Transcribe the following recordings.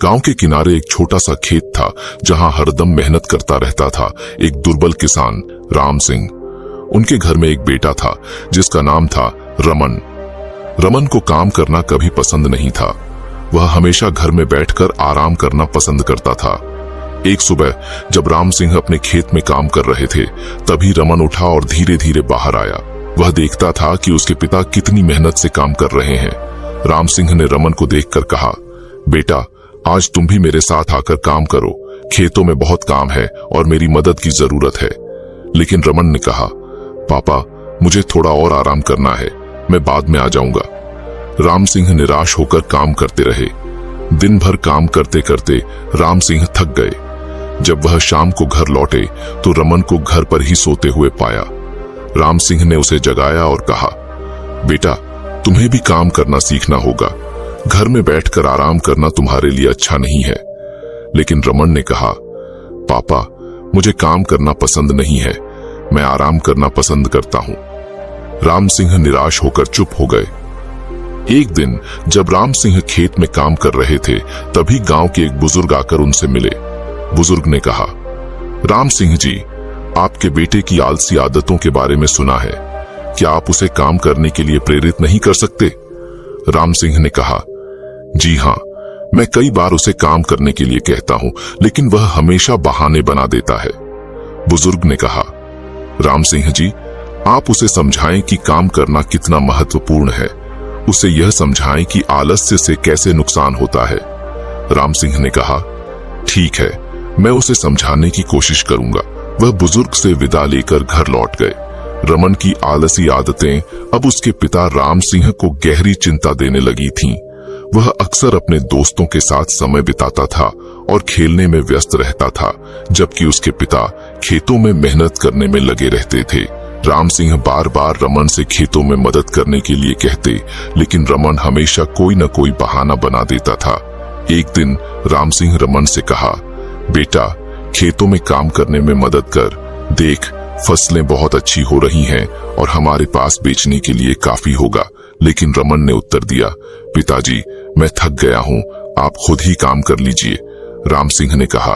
गांव के किनारे एक छोटा सा खेत था जहां हरदम मेहनत करता रहता था एक दुर्बल किसान राम सिंह। उनके घर में एक बेटा था जिसका नाम था रमन। रमन को काम करना कभी पसंद नहीं था। वह हमेशा घर में बैठकर आराम करना पसंद करता था। एक सुबह जब राम सिंह अपने खेत में काम कर रहे थे, तभी रमन उठा और धीरे धीरे बाहर आया। वह देखता था कि उसके पिता कितनी मेहनत से काम कर रहे हैं। राम सिंह ने रमन को देखकर कहा, बेटा, आज तुम भी मेरे साथ आकर काम करो। खेतों में बहुत काम है और मेरी मदद की जरूरत है। लेकिन रमन ने कहा, पापा, मुझे थोड़ा और आराम करना है, मैं बाद में आ जाऊंगा। राम सिंह निराश होकर काम करते रहे। दिन भर काम करते करते राम सिंह थक गए। जब वह शाम को घर लौटे तो रमन को घर पर ही सोते हुए पाया। राम सिंह ने उसे जगाया और कहा, बेटा, तुम्हें भी काम करना सीखना होगा। घर में बैठकर आराम करना तुम्हारे लिए अच्छा नहीं है। लेकिन रमन ने कहा, पापा, मुझे काम करना पसंद नहीं है, मैं आराम करना पसंद करता हूं। राम सिंह निराश होकर चुप हो गए। एक दिन जब राम सिंह खेत में काम कर रहे थे, तभी गांव के एक बुजुर्ग आकर उनसे मिले। बुजुर्ग ने कहा, राम सिंह जी, आपके बेटे की आलसी आदतों के बारे में सुना है, क्या आप उसे काम करने के लिए प्रेरित नहीं कर सकते? राम सिंह ने कहा, जी हाँ, मैं कई बार उसे काम करने के लिए कहता हूं, लेकिन वह हमेशा बहाने बना देता है। बुजुर्ग ने कहा, राम सिंह जी, आप उसे समझाएं कि काम करना कितना महत्वपूर्ण है। उसे यह समझाएं कि आलस्य से कैसे नुकसान होता है। राम सिंह ने कहा, ठीक है, मैं उसे समझाने की कोशिश करूंगा। वह बुजुर्ग से विदा लेकर घर लौट गए। रमन की आलसी आदतें अब उसके पिता राम सिंह को गहरी चिंता देने लगी थीं। वह अक्सर अपने दोस्तों के साथ समय बिताता था और खेलने में व्यस्त रहता था, जबकि उसके पिता खेतों में मेहनत करने में लगे रहते थे। राम सिंह बार बार रमन से खेतों में मदद करने के लिए कहते, लेकिन रमन हमेशा कोई न कोई बहाना बना देता था। एक दिन राम सिंह रमन से कहा, बेटा, खेतों में काम करने में मदद कर। देख, फसलें बहुत अच्छी हो रही हैं और हमारे पास बेचने के लिए काफी होगा। लेकिन रमन ने उत्तर दिया, पिताजी, मैं थक गया हूं, आप खुद ही काम कर लीजिए। राम सिंह ने कहा,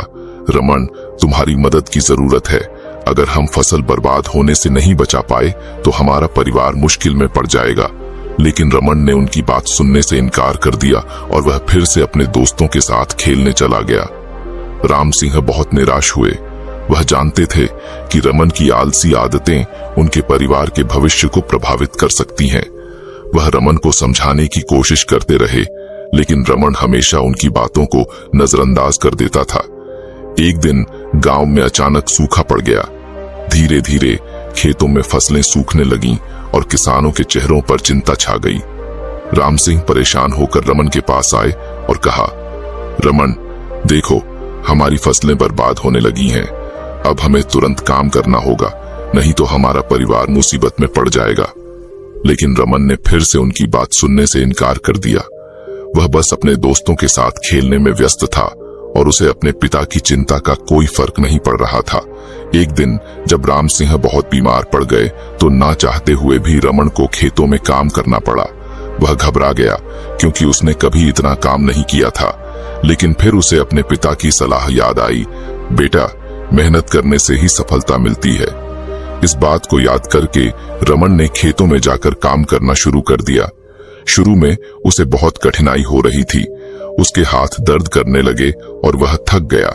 रमन, तुम्हारी मदद की जरूरत है। अगर हम फसल बर्बाद होने से नहीं बचा पाए तो हमारा परिवार मुश्किल में पड़ जाएगा। लेकिन रमन ने उनकी बात सुनने से इनकार कर दिया और वह फिर से अपने दोस्तों के साथ खेलने चला गया। राम सिंह बहुत निराश हुए। वह जानते थे कि रमन की आलसी आदतें उनके परिवार के भविष्य को प्रभावित कर सकती हैं। वह रमन को समझाने की कोशिश करते रहे, लेकिन रमन हमेशा उनकी बातों को नजरअंदाज कर देता था। एक दिन गांव में अचानक सूखा पड़ गया। धीरे धीरे खेतों में फसलें सूखने लगीं और किसानों के चेहरों पर चिंता छा गई। राम सिंह परेशान होकर रमन के पास आए और कहा, रमन, देखो, हमारी फसलें बर्बाद होने लगी हैं। अब हमें तुरंत काम करना होगा, नहीं तो हमारा परिवार मुसीबत में पड़ जाएगा। लेकिन रमन ने फिर से उनकी बात सुनने से इनकार कर दिया। वह बस अपने दोस्तों के साथ खेलने में व्यस्त था और उसे अपने पिता की चिंता का कोई फर्क नहीं पड़ रहा था। एक दिन जब राम सिंह बहुत बीमार पड़ गए तो ना चाहते हुए भी रमन को खेतों में काम करना पड़ा। वह घबरा गया क्योंकि उसने कभी इतना काम नहीं किया था। लेकिन फिर उसे अपने पिता की सलाह याद आई, बेटा, मेहनत करने से ही सफलता मिलती है। इस बात को याद करके रमन ने खेतों में जाकर काम करना शुरू कर दिया। शुरू में उसे बहुत कठिनाई हो रही थी। उसके हाथ दर्द करने लगे और वह थक गया,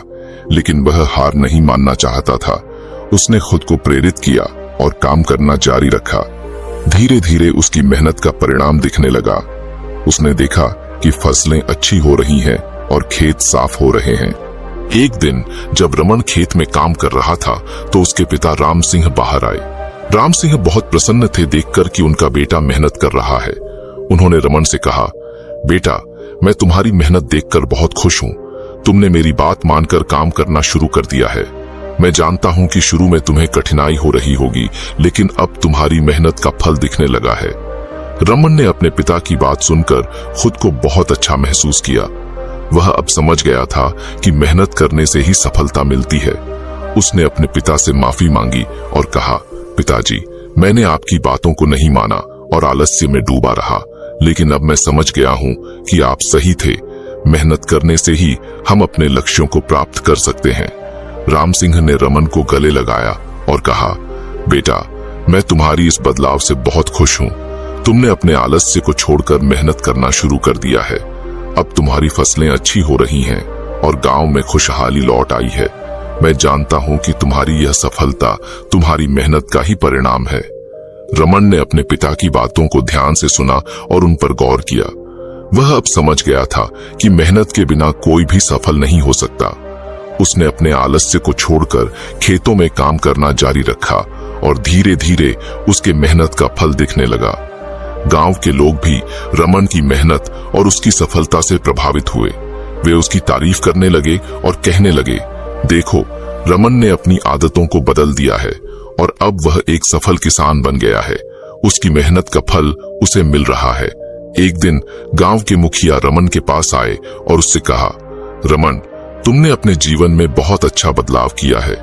लेकिन वह हार नहीं मानना चाहता था। उसने खुद को प्रेरित किया और काम करना जारी रखा। धीरे धीरे उसकी मेहनत का परिणाम दिखने लगा। उसने देखा कि फसलें अच्छी हो रही हैं और खेत साफ हो रहे हैं। एक दिन जब रमन खेत में काम कर रहा था तो उसके पिता राम सिंह बाहर आए। राम सिंह बहुत प्रसन्न थे देखकर कि उनका बेटा मेहनत कर रहा है। उन्होंने रमन से कहा, बेटा, मैं तुम्हारी मेहनत देखकर बहुत खुश हूं। तुमने मेरी बात मानकर काम करना शुरू कर दिया है। मैं जानता हूं कि शुरू में तुम्हें कठिनाई हो रही होगी, लेकिन अब तुम्हारी मेहनत का फल दिखने लगा है। रमन ने अपने पिता की बात सुनकर खुद को बहुत अच्छा महसूस किया। वह अब समझ गया था कि मेहनत करने से ही सफलता मिलती है। उसने अपने पिता से माफी मांगी और कहा, पिताजी, मैंने आपकी बातों को नहीं माना और आलस्य में डूबा रहा, लेकिन अब मैं समझ गया हूं कि आप सही थे। मेहनत करने से ही हम अपने लक्ष्यों को प्राप्त कर सकते हैं। राम सिंह ने रमन को गले लगाया और कहा, बेटा, मैं तुम्हारी इस बदलाव से बहुत खुश हूँ। तुमने अपने आलस्य को छोड़कर मेहनत करना शुरू कर दिया है। अब तुम्हारी फसलें अच्छी हो रही हैं और गांव में खुशहाली लौट आई है। मैं जानता हूँ कि तुम्हारी यह सफलता तुम्हारी मेहनत का ही परिणाम है। रमन ने अपने पिता की बातों को ध्यान से सुना और उन पर गौर किया। वह अब समझ गया था कि मेहनत के बिना कोई भी सफल नहीं हो सकता। उसने अपने आलस्य को छोड़कर खेतों में काम करना जारी रखा और धीरे धीरे उसके मेहनत का फल दिखने लगा। गांव के लोग भी रमन की मेहनत और उसकी सफलता से प्रभावित हुए। वे उसकी तारीफ करने लगे और कहने लगे, देखो, रमन ने अपनी आदतों को बदल दिया है और अब वह एक सफल किसान बन गया है। उसकी मेहनत का फल उसे मिल रहा है। एक दिन गांव के मुखिया रमन के पास आए और उससे कहा, रमन, तुमने अपने जीवन में बहुत अच्छा बदलाव किया है।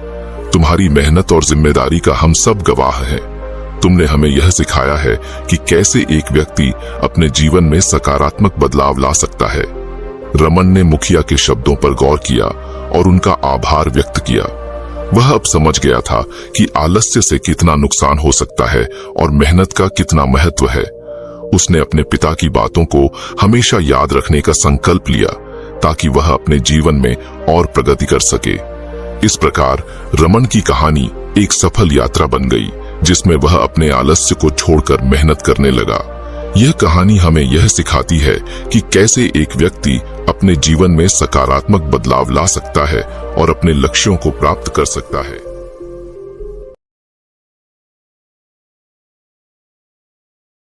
तुम्हारी मेहनत और जिम्मेदारी का हम सब गवाह हैं। तुमने हमें यह सिखाया है कि कैसे एक व्यक्ति अपने जीवन में सकारात्मक बदलाव ला सकता है। रमन ने मुखिया के शब्दों पर गौर किया और उनका आभार व्यक्त किया। वह अब समझ गया था कि आलस्य से कितना नुकसान हो सकता है और मेहनत का कितना महत्व है। उसने अपने पिता की बातों को हमेशा याद रखने का संकल्प लिया ताकि वह अपने जीवन में और प्रगति कर सके। इस प्रकार रमन की कहानी एक सफल यात्रा बन गई, जिसमें वह अपने आलस्य को छोड़कर मेहनत करने लगा। यह कहानी हमें यह सिखाती है कि कैसे एक व्यक्ति अपने जीवन में सकारात्मक बदलाव ला सकता है और अपने लक्ष्यों को प्राप्त कर सकता है।